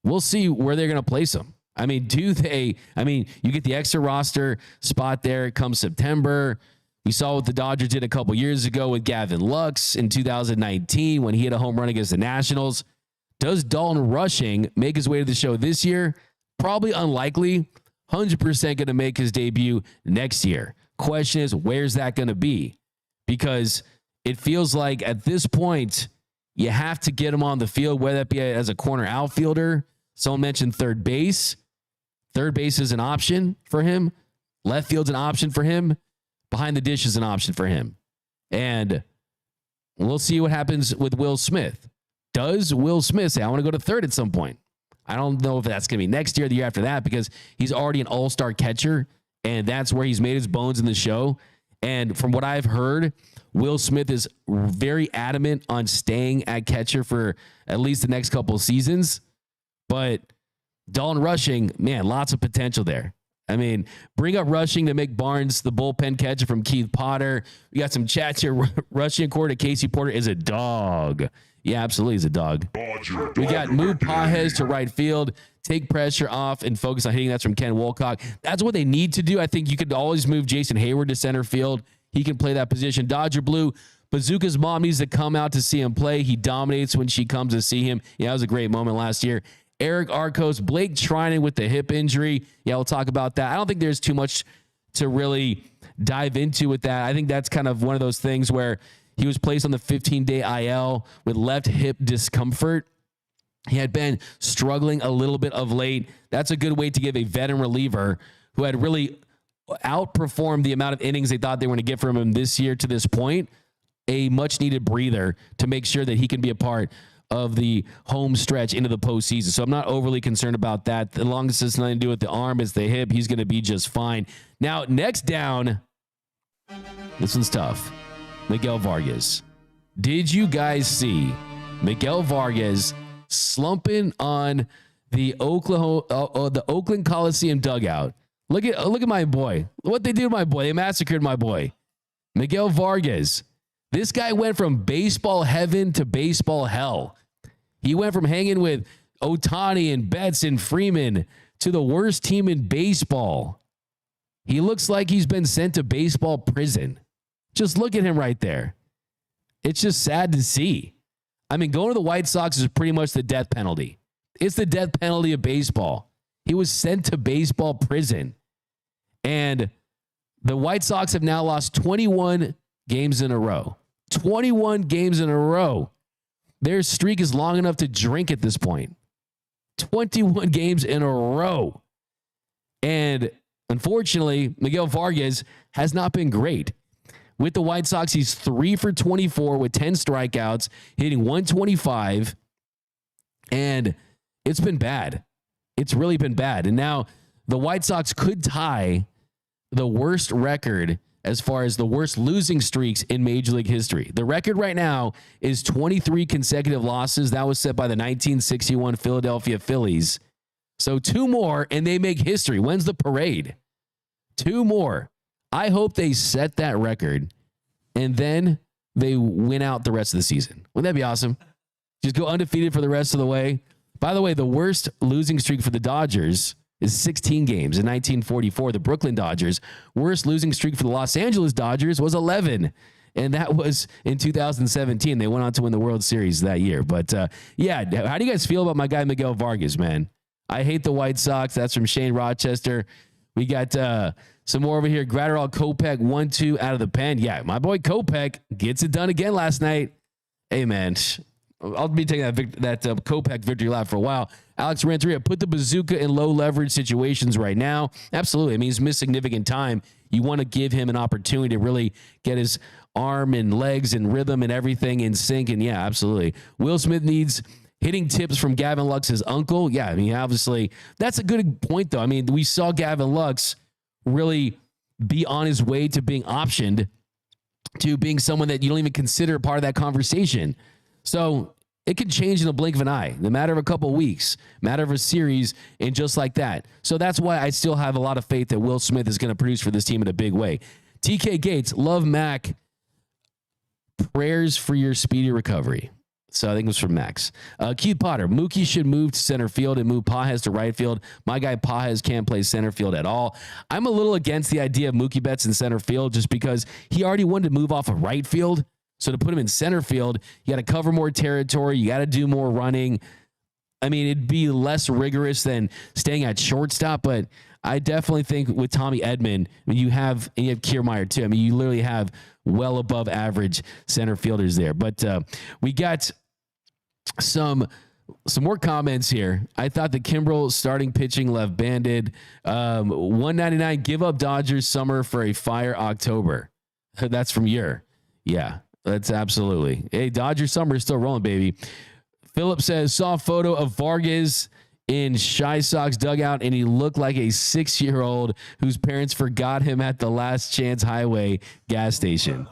we'll see where they're going to place him. I mean, you get the extra roster spot there come September. We saw what the Dodgers did a couple years ago with Gavin Lux in 2019 when he hit a home run against the Nationals. Does Dalton Rushing make his way to the show this year? Probably unlikely. 100% going to make his debut next year. Question is, where's that going to be? Because it feels like at this point, you have to get him on the field, whether that be as a corner outfielder. Someone mentioned third base. Third base is an option for him. Left field's an option for him. Behind the dish is an option for him. And we'll see what happens with Will Smith. Does Will Smith say, I want to go to third at some point? I don't know if that's going to be next year or the year after that, because he's already an all-star catcher, and that's where he's made his bones in the show. And from what I've heard, Will Smith is very adamant on staying at catcher for at least the next couple of seasons. But Dalton Rushing, man, lots of potential there. I mean, bring up Rushing to make Barnes the bullpen catcher from Keith Potter. We got some chats here. Rushing quarter Casey Porter is a dog. Yeah, absolutely, he's a dog. We got move Pajes to right field, take pressure off, and focus on hitting. That's from Ken Wolcock. That's what they need to do. I think you could always move Jason Hayward to center field. He can play that position. Dodger Blue, Bazooka's mom needs to come out to see him play. He dominates when she comes to see him. Yeah, that was a great moment last year. Eric Arcos, Blake Trinan with the hip injury. Yeah, we'll talk about that. I don't think there's too much to really dive into with that. I think that's kind of one of those things where he was placed on the 15-day IL with left hip discomfort. He had been struggling a little bit of late. That's a good way to give a veteran reliever who had really outperformed the amount of innings they thought they were going to get from him this year to this point, a much-needed breather to make sure that he can be a part of the home stretch into the postseason. So I'm not overly concerned about that. As long as it's nothing to do with the arm, it's the hip, he's going to be just fine. Now, next down, this one's tough. Miguel Vargas. Did you guys see Miguel Vargas slumping on the Oakland Coliseum dugout? Look at my boy. What they did to my boy. They massacred my boy. Miguel Vargas. This guy went from baseball heaven to baseball hell. He went from hanging with Ohtani and Betts and Freeman to the worst team in baseball. He looks like he's been sent to baseball prison. Just look at him right there. It's just sad to see. I mean, going to the White Sox is pretty much the death penalty. It's the death penalty of baseball. He was sent to baseball prison. And the White Sox have now lost 21 games in a row. 21 games in a row. Their streak is long enough to drink at this point. 21 games in a row. And unfortunately, Miguel Vargas has not been great. With the White Sox, he's 3 for 24 with 10 strikeouts, hitting 125. And it's been bad. It's really been bad. And now the White Sox could tie the worst record as far as the worst losing streaks in Major League history. The record right now is 23 consecutive losses. That was set by the 1961 Philadelphia Phillies. So 2 more and they make history. When's the parade? 2 more. I hope they set that record and then they win out the rest of the season. Wouldn't that be awesome? Just go undefeated for the rest of the way. By the way, the worst losing streak for the Dodgers is 16 games in 1944. The Brooklyn Dodgers. Worst losing streak for the Los Angeles Dodgers was 11. And that was in 2017. They went on to win the World Series that year. But yeah, how do you guys feel about my guy, Miguel Vargas, man? I hate the White Sox. That's from Shane Rochester. We got some more over here. Gratterall Kopech 1-2 out of the pen. Yeah, my boy Kopech gets it done again last night. Hey, man, I'll be taking that Kopech victory lap for a while. Alex Renteria, put the bazooka in low leverage situations right now. Absolutely. I mean, he's missed significant time. You want to give him an opportunity to really get his arm and legs and rhythm and everything in sync. And yeah, absolutely. Will Smith needs hitting tips from Gavin Lux's uncle. Yeah, I mean, obviously, that's a good point, though. I mean, we saw Gavin Lux really be on his way to being optioned to being someone that you don't even consider part of that conversation. So it could change in the blink of an eye, in the matter of a couple of weeks, matter of a series, and just like that. So that's why I still have a lot of faith that Will Smith is going to produce for this team in a big way. TK Gates, love Mac. Prayers for your speedy recovery. So I think it was from Max. Keith Potter, Mookie should move to center field and move Pages to right field. My guy Pages can't play center field at all. I'm a little against the idea of Mookie Betts in center field just because he already wanted to move off of right field. So to put him in center field, you got to cover more territory. You got to do more running. I mean, it'd be less rigorous than staying at shortstop, but I definitely think with Tommy Edman, you have Kiermaier too. I mean, you literally have well above average center fielders there. But we got some more comments here. I thought the Kimbrel starting pitching left banded. 199, give up Dodgers summer for a fire October. That's from Yeah, that's absolutely. Hey, Dodgers summer is still rolling, baby. Philip says, saw a photo of Vargas in Shy Sox dugout, and he looked like a 6-year-old whose parents forgot him at the Last Chance Highway gas station.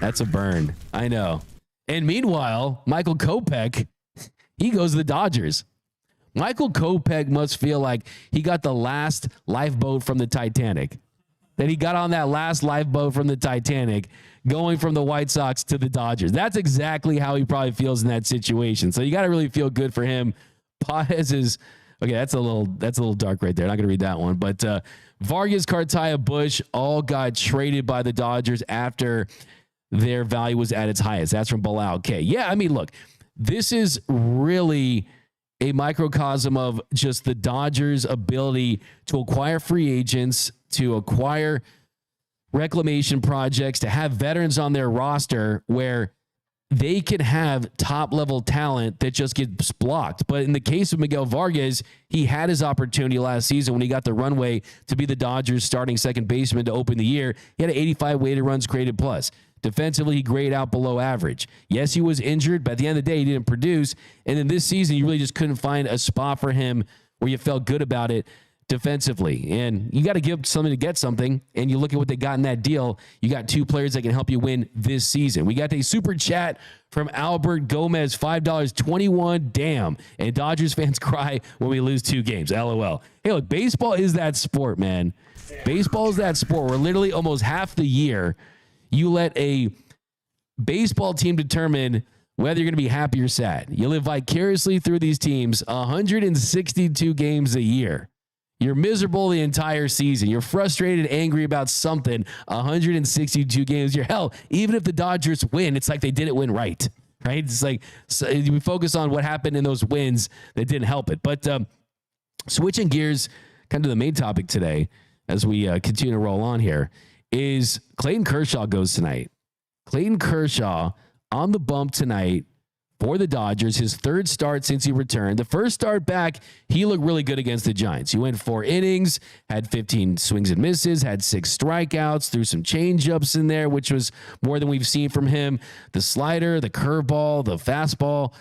That's a burn. I know. And meanwhile, Michael Kopech, he goes to the Dodgers. Michael Kopech must feel like he got the last lifeboat from the Titanic. That he got on that last lifeboat from the Titanic going from the White Sox to the Dodgers. That's exactly how he probably feels in that situation. So you got to really feel good for him. Pages is okay. That's a little dark right there. Not going to read that one, but Vargas, Cartaya, Bush all got traded by the Dodgers after their value was at its highest. That's from Bilal. Okay. Yeah. I mean, look, this is really a microcosm of just the Dodgers' ability to acquire free agents, to acquire reclamation projects, to have veterans on their roster where they can have top-level talent that just gets blocked. But in the case of Miguel Vargas, he had his opportunity last season when he got the runway to be the Dodgers' starting second baseman to open the year. He had an 85 weighted runs created plus. Defensively, he graded out below average. Yes, he was injured, but at the end of the day, he didn't produce. And then this season, you really just couldn't find a spot for him where you felt good about it defensively. And you got to give something to get something. And you look at what they got in that deal. You got two players that can help you win this season. We got a super chat from Albert Gomez, $5.21. Damn. And Dodgers fans cry when we lose 2 games. LOL. Hey, look, baseball is that sport, man. Baseball is that sport where literally almost half the year you let a baseball team determine whether you're going to be happy or sad. You live vicariously through these teams 162 games a year. You're miserable the entire season. You're frustrated, angry about something 162 games. You're hell. Even if the Dodgers win, it's like they didn't win right? It's like so we focus on what happened in those wins that didn't help it. But switching gears kind of the main topic today as we continue to roll on here is Clayton Kershaw goes tonight. Clayton Kershaw on the bump tonight for the Dodgers, his 3rd start since he returned. The first start back, he looked really good against the Giants. He went 4 innings, had 15 swings and misses, had 6 strikeouts, threw some changeups in there, which was more than we've seen from him. The slider, the curveball, the fastball,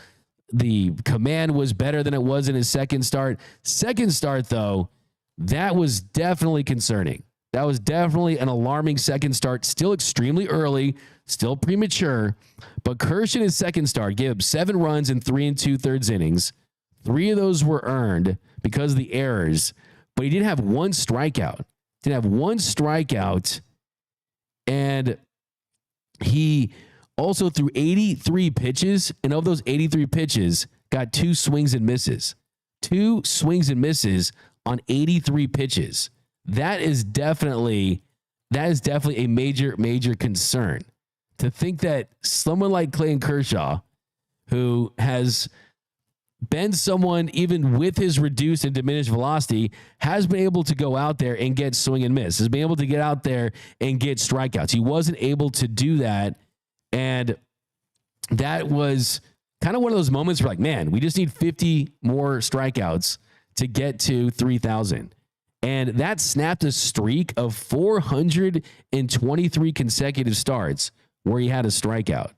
the command was better than it was in his second start. Second start, though, that was definitely concerning. That was definitely an alarming second start. Still extremely early, still premature. But Kershaw in his second start gave up 7 runs in 3 2/3 innings. 3 of those were earned because of the errors. But he did have 1 strikeout. And he also threw 83 pitches. And of those 83 pitches, got 2 swings and misses. 2 swings and misses on 83 pitches. That is definitely a major concern. To think that someone like Clayton Kershaw, who has been someone even with his reduced and diminished velocity, has been able to go out there and get swing and miss, has been able to get out there and get strikeouts. He wasn't able to do that. And that was kind of one of those moments where like, man, we just need 50 more strikeouts to get to 3,000. And that snapped a streak of 423 consecutive starts where he had a strikeout.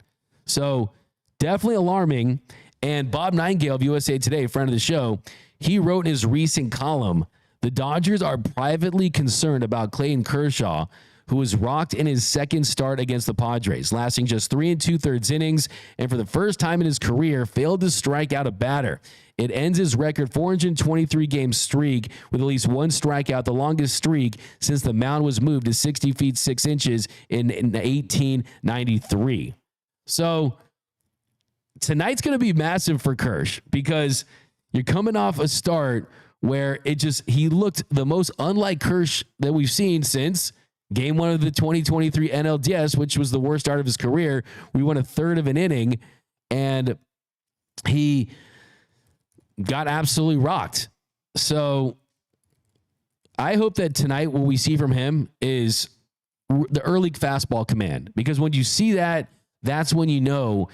So definitely alarming. And Bob Nightingale of USA Today, a friend of the show, he wrote in his recent column, the Dodgers are privately concerned about Clayton Kershaw, who was rocked in his second start against the Padres, lasting just 3 2/3 innings, and for the first time in his career, failed to strike out a batter. It ends his record 423-game streak with at least 1 strikeout, the longest streak since the mound was moved to 60 feet 6 inches in 1893. So tonight's going to be massive for Kersh because you're coming off a start where he looked the most unlike Kersh that we've seen since game 1 of the 2023 NLDS, which was the worst start of his career. We won a third of an inning and he got absolutely rocked. So I hope that tonight what we see from him is the early fastball command, because when you see that, that's when you know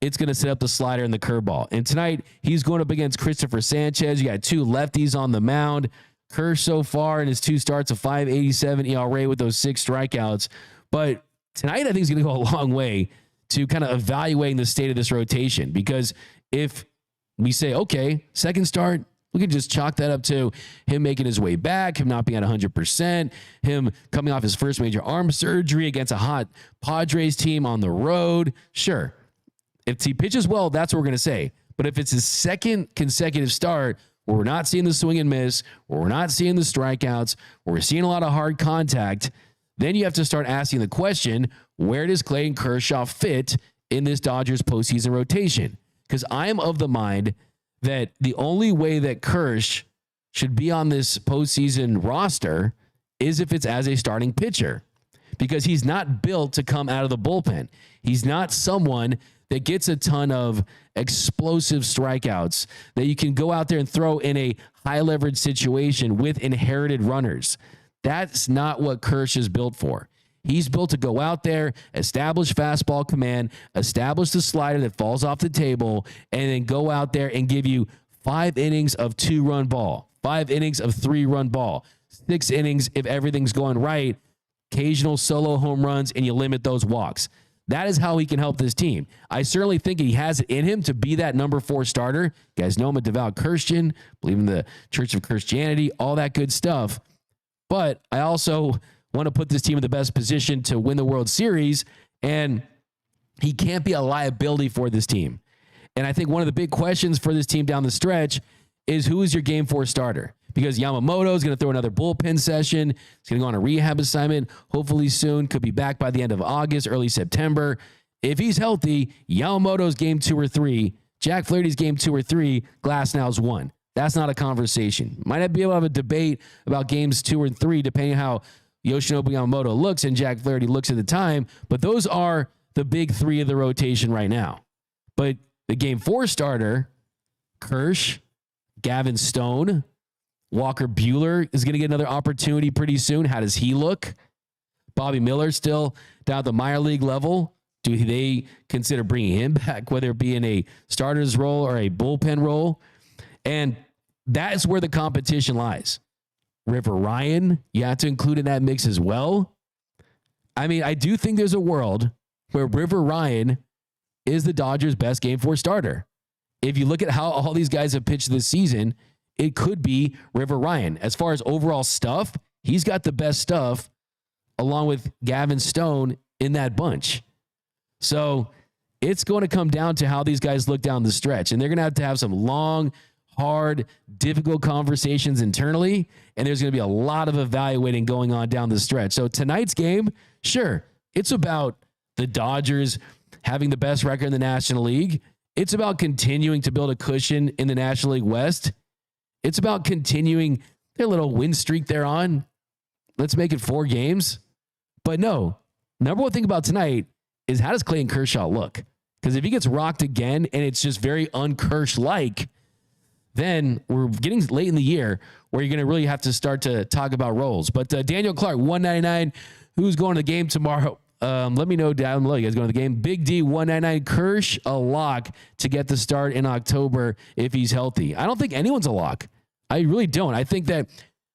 it's going to set up the slider and the curveball. And tonight he's going up against Christopher Sanchez. You got 2 lefties on the mound. Kersh so far in his 2 starts, a 5.87 ERA with those 6 strikeouts. But tonight I think is going to go a long way to kind of evaluating the state of this rotation, because if we say, okay, second start, we can just chalk that up to him making his way back, him not being at 100%, him coming off his first major arm surgery against a hot Padres team on the road. Sure. If he pitches well, that's what we're going to say. But if it's his second consecutive start where we're not seeing the swing and miss, where we're not seeing the strikeouts, where we're seeing a lot of hard contact, then you have to start asking the question, where does Clayton Kershaw fit in this Dodgers postseason rotation? Because I am of the mind that the only way that Kersh should be on this postseason roster is if it's as a starting pitcher, because he's not built to come out of the bullpen. He's not someone that gets a ton of explosive strikeouts that you can go out there and throw in a high leverage situation with inherited runners. That's not what Kersh is built for. He's built to go out there, establish fastball command, establish the slider that falls off the table, and then go out there and give you 5 innings of 2-run ball, 5 innings of 3-run ball, 6 innings if everything's going right, occasional solo home runs, and you limit those walks. That is how he can help this team. I certainly think he has it in him to be that number 4 starter. You guys know I'm a devout Christian, believe in the Church of Christianity, all that good stuff. But I also want to put this team in the best position to win the World Series, and he can't be a liability for this team. And I think one of the big questions for this team down the stretch is, who is your game 4 starter? Because Yamamoto is going to throw another bullpen session. He's going to go on a rehab assignment, hopefully soon, could be back by the end of August, early September. If he's healthy, Yamamoto's game 2 or 3, Jack Flaherty's game 2 or 3, Glasnow's 1. That's not a conversation. Might not be able to have a debate about games 2 or 3, depending on how Yoshinobu Yamamoto looks and Jack Flaherty looks at the time, but those are the big 3 of the rotation right now. But the game 4 starter, Kersh, Gavin Stone, Walker Buehler is going to get another opportunity pretty soon. How does he look? Bobby Miller still down at the minor league level. Do they consider bringing him back, whether it be in a starter's role or a bullpen role? And that is where the competition lies. River Ryan, you have to include in that mix as well. I mean, I do think there's a world where River Ryan is the Dodgers' best game 4 starter. If you look at how all these guys have pitched this season, it could be River Ryan. As far as overall stuff, he's got the best stuff along with Gavin Stone in that bunch. So it's going to come down to how these guys look down the stretch. And they're going to have some long, hard, difficult conversations internally, and there's going to be a lot of evaluating going on down the stretch. So tonight's game, sure, it's about the Dodgers having the best record in the National League. It's about continuing to build a cushion in the National League West. It's about continuing their little win streak they're on. Let's make it 4 games. But no, number one thing about tonight is, how does Clayton Kershaw look? Because if he gets rocked again and it's just very un-Kersh-like, then we're getting late in the year where you're going to really have to start to talk about roles. But Daniel Clark, 199, who's going to the game tomorrow? Let me know down below. You guys going to the game? Big D, 199, Kersh, a lock to get the start in October if he's healthy. I don't think anyone's a lock. I really don't. I think that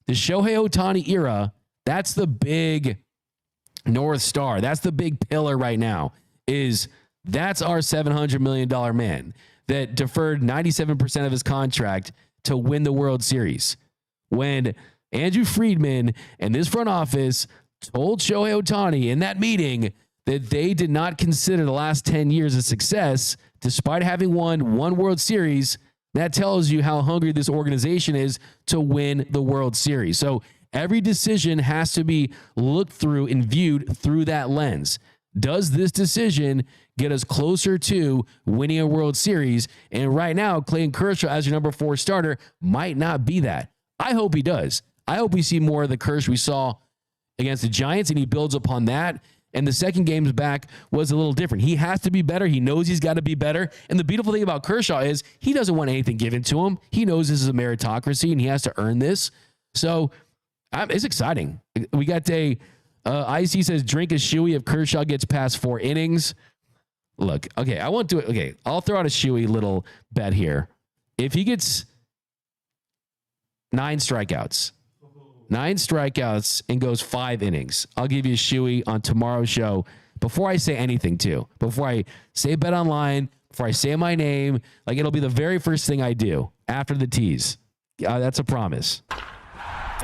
the Shohei Ohtani era, that's the big North Star. That's the big pillar right now, that's our $700 million man that deferred 97% of his contract to win the World Series. When Andrew Friedman and this front office told Shohei Ohtani in that meeting that they did not consider the last 10 years a success, despite having won 1 World Series, that tells you how hungry this organization is to win the World Series. So every decision has to be looked through and viewed through that lens. Does this decision get us closer to winning a World Series? And right now, Clayton Kershaw as your number 4 starter might not be that. I hope he does. I hope we see more of the Kershaw we saw against the Giants, and he builds upon that. And the second game's back was a little different. He has to be better. He knows he's got to be better. And the beautiful thing about Kershaw is he doesn't want anything given to him. He knows this is a meritocracy, and he has to earn this. So it's exciting. We got IC says, drink a shoey if Kershaw gets past 4 innings. Look, okay, I won't do it. Okay, I'll throw out a shoey little bet here. If he gets 9 strikeouts and goes 5 innings, I'll give you a shoey on tomorrow's show before I say anything too. Before I say bet online, before I say my name, like it'll be the very first thing I do after the tease. That's a promise.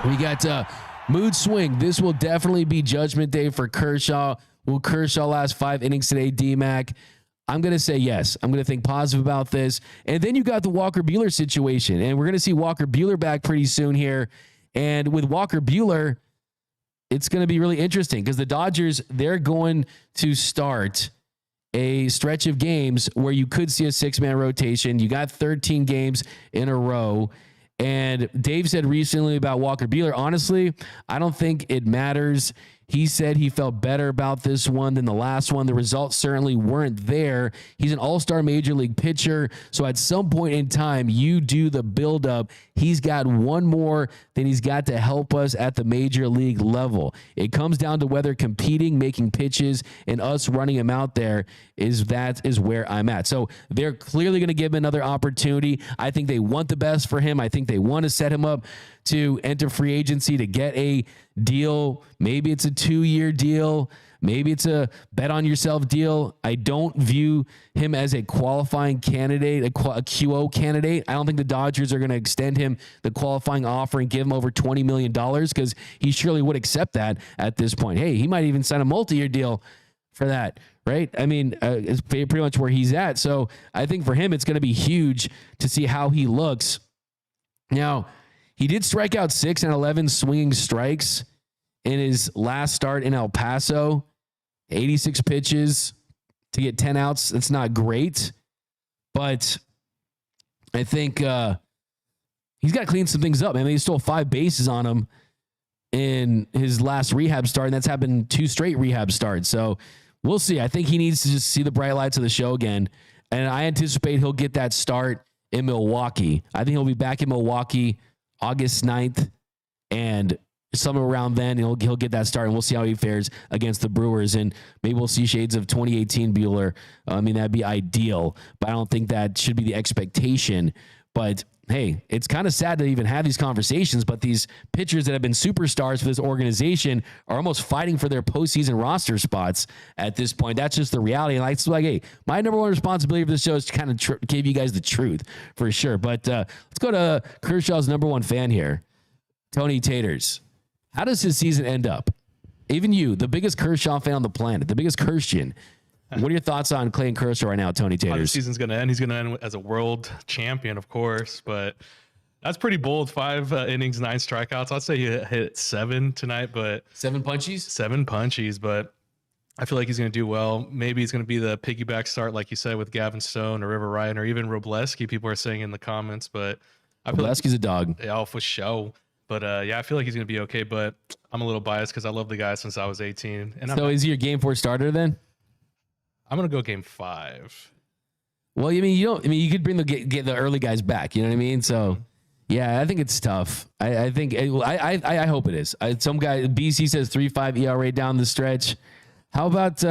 We got mood swing. This will definitely be judgment day for Kershaw. Will Kershaw last 5 innings today, D-Mac? I'm going to say yes. I'm going to think positive about this. And then you got the Walker Buehler situation, and we're going to see Walker Buehler back pretty soon here. And with Walker Buehler, it's going to be really interesting because the Dodgers, they're going to start a stretch of games where you could see a 6-man rotation. You got 13 games in a row. And Dave said recently about Walker Buehler, honestly, I don't think it matters. He said he felt better about this one than the last one. The results certainly weren't there. He's an all-star major league pitcher. So at some point in time, you do the buildup. He's got one more than he's got to help us at the major league level. It comes down to whether competing, making pitches, and us running him out there is where I'm at. So they're clearly going to give him another opportunity. I think they want the best for him. I think they want to set him up to enter free agency, to get a deal. Maybe it's a 2-year deal. Maybe it's a bet on yourself deal. I don't view him as a qualifying candidate, a QO candidate. I don't think the Dodgers are going to extend him the qualifying offer and give him over $20 million because he surely would accept that at this point. Hey, he might even sign a multi-year deal for that, right? I mean, it's pretty much where he's at. So I think for him, it's going to be huge to see how he looks. Now, he did strike out 6 and 11 swinging strikes in his last start in El Paso. 86 pitches to get 10 outs. That's not great, but I think he's got to clean some things up. I mean, he stole 5 bases on him in his last rehab start, and that's happened 2 straight rehab starts. So we'll see. I think he needs to just see the bright lights of the show again, and I anticipate he'll get that start in Milwaukee. I think he'll be back in Milwaukee August 9th, and somewhere around then he'll get that start, and we'll see how he fares against the Brewers, and maybe we'll see shades of 2018 Buehler. I mean, that'd be ideal, but I don't think that should be the expectation. But hey, it's kind of sad to even have these conversations, but these pitchers that have been superstars for this organization are almost fighting for their postseason roster spots at this point. That's just the reality. And it's like, hey, my number one responsibility for the show is to kind of give you guys the truth for sure. But let's go to Kershaw's number 1 fan here, Tony Taters. How does his season end up? Even you, the biggest Kershaw fan on the planet, the biggest Christian. What are your thoughts on Clayton Kershaw right now, Tony Taters? How the season's going to end. He's going to end as a world champion, of course, but that's pretty bold. 5 innings, 9 strikeouts. I'd say he hit 7 tonight, but 7 punchies? 7 punchies, but I feel like he's going to do well. Maybe he's going to be the piggyback start, like you said, with Gavin Stone or River Ryan or even Robleski. People are saying in the comments, but I feel Robleski's like, a dog. Yeah, for sure. But yeah, I feel like he's going to be okay, but I'm a little biased because I love the guy since I was 18. And so is he your game 4 starter then? I'm going to go game 5. Well, I mean, you could bring get the early guys back. You know what I mean? So, yeah, I think it's tough. I think I hope it is. Some guy BC says 3.5 ERA down the stretch. How about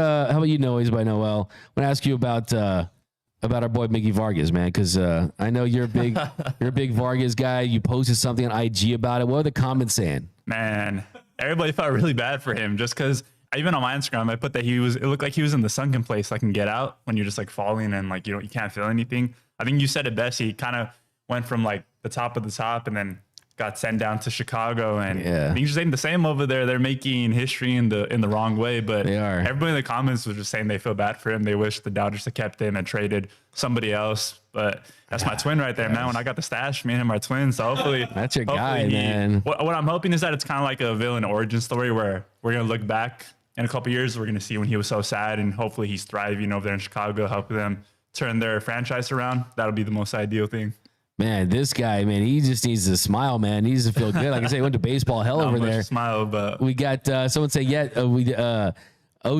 you, Noise by Noel? I want to ask you about our boy Miggy Vargas, man, because I know you're a big Vargas guy. You posted something on IG about it. What are the comments saying? Man, everybody felt really bad for him just because. Even on my Instagram, I put that it looked like he was in the sunken place, like in Get Out, when you're just like falling and like you can't feel anything. I think you said it best. He kind of went from like the top of the top and then got sent down to Chicago, and I think you're saying the same over there. They're making history in the wrong way, but they are. Everybody in the comments was just saying they feel bad for him. They wish the Dodgers had kept him and traded somebody else. But that's my twin right there, man. When I got the stash, me and him are twins. So hopefully that's your guy, man. What I'm hoping is that it's kind of like a villain origin story where we're gonna look back in a couple of years, we're going to see when he was so sad, and hopefully he's thriving over there in Chicago, helping them turn their franchise around. That'll be the most ideal thing. Man, this guy, man, he just needs to smile, man. He needs to feel good. Like I say, he went to baseball hell over there. Smile, but we got someone say,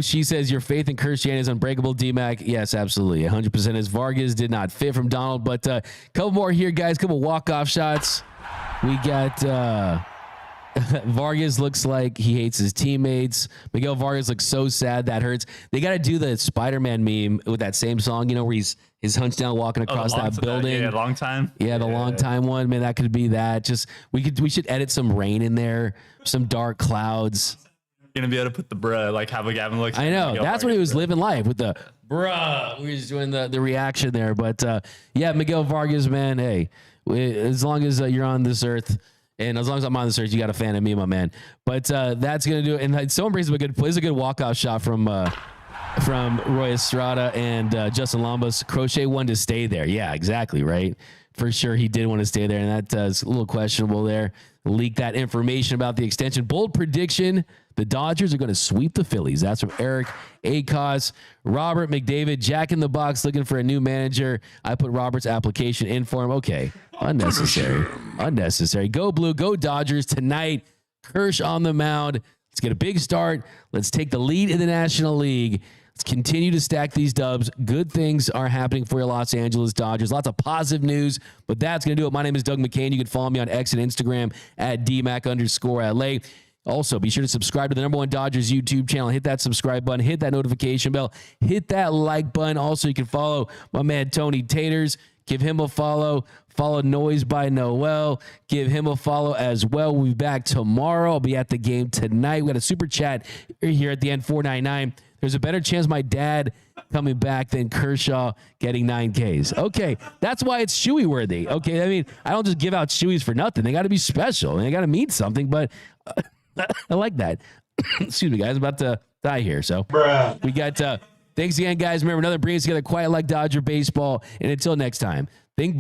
she says your faith in Christianity is unbreakable. DMAC, yes, absolutely, 100%. As Vargas did not fit from Donald, but couple more here, guys. Couple walk-off shots. We got Vargas looks like he hates his teammates. Miguel Vargas looks so sad that hurts. They got to do the Spider-Man meme with that same song, you know, where he's hunched down walking across that building. Yeah, long time. Yeah, the long time one. Man, that could be that. Just we should edit some rain in there, some dark clouds. Gonna be able to put the bruh, like have a Gavin looks. I know. That's what he was living life with the bruh. We were just doing the reaction there. But yeah, Miguel Vargas, man, hey, as long as you're on this earth, and as long as I'm on this earth, you got a fan of me, my man. But that's gonna do it. And someone brings up a good walk-off shot from Roy Estrada and Justin Lambas. Crochet wanted to stay there. Yeah, exactly, right. For sure, he did want to stay there, and that's a little questionable there. Leak that information about the extension. Bold prediction: the Dodgers are going to sweep the Phillies. That's from Eric Akos. Robert McDavid, Jack in the Box, looking for a new manager. I put Robert's application in for him. Okay, unnecessary. Go Blue, go Dodgers tonight. Kershaw on the mound. Let's get a big start. Let's take the lead in the National League. Let's continue to stack these dubs. Good things are happening for your Los Angeles Dodgers. Lots of positive news, but that's going to do it. My name is Doug McKain. You can follow me on X and Instagram at DMAC_LA. Also, be sure to subscribe to the #1 Dodgers YouTube channel. Hit that subscribe button. Hit that notification bell. Hit that like button. Also, you can follow my man Tony Taters. Give him a follow. Follow Noise by Noel. Give him a follow as well. We'll be back tomorrow. I'll be at the game tonight. We got a super chat here at the end, 499. There's a better chance my dad coming back than Kershaw getting 9 Ks. Okay, that's why it's shoey worthy. Okay, I mean, I don't just give out shoeys for nothing. They got to be special and they got to mean something. But I like that. Excuse me, guys. I'm about to die here. So we got. Thanks again, guys. Remember, another Bring Us Together Quiet Like Dodger Baseball. And until next time, think.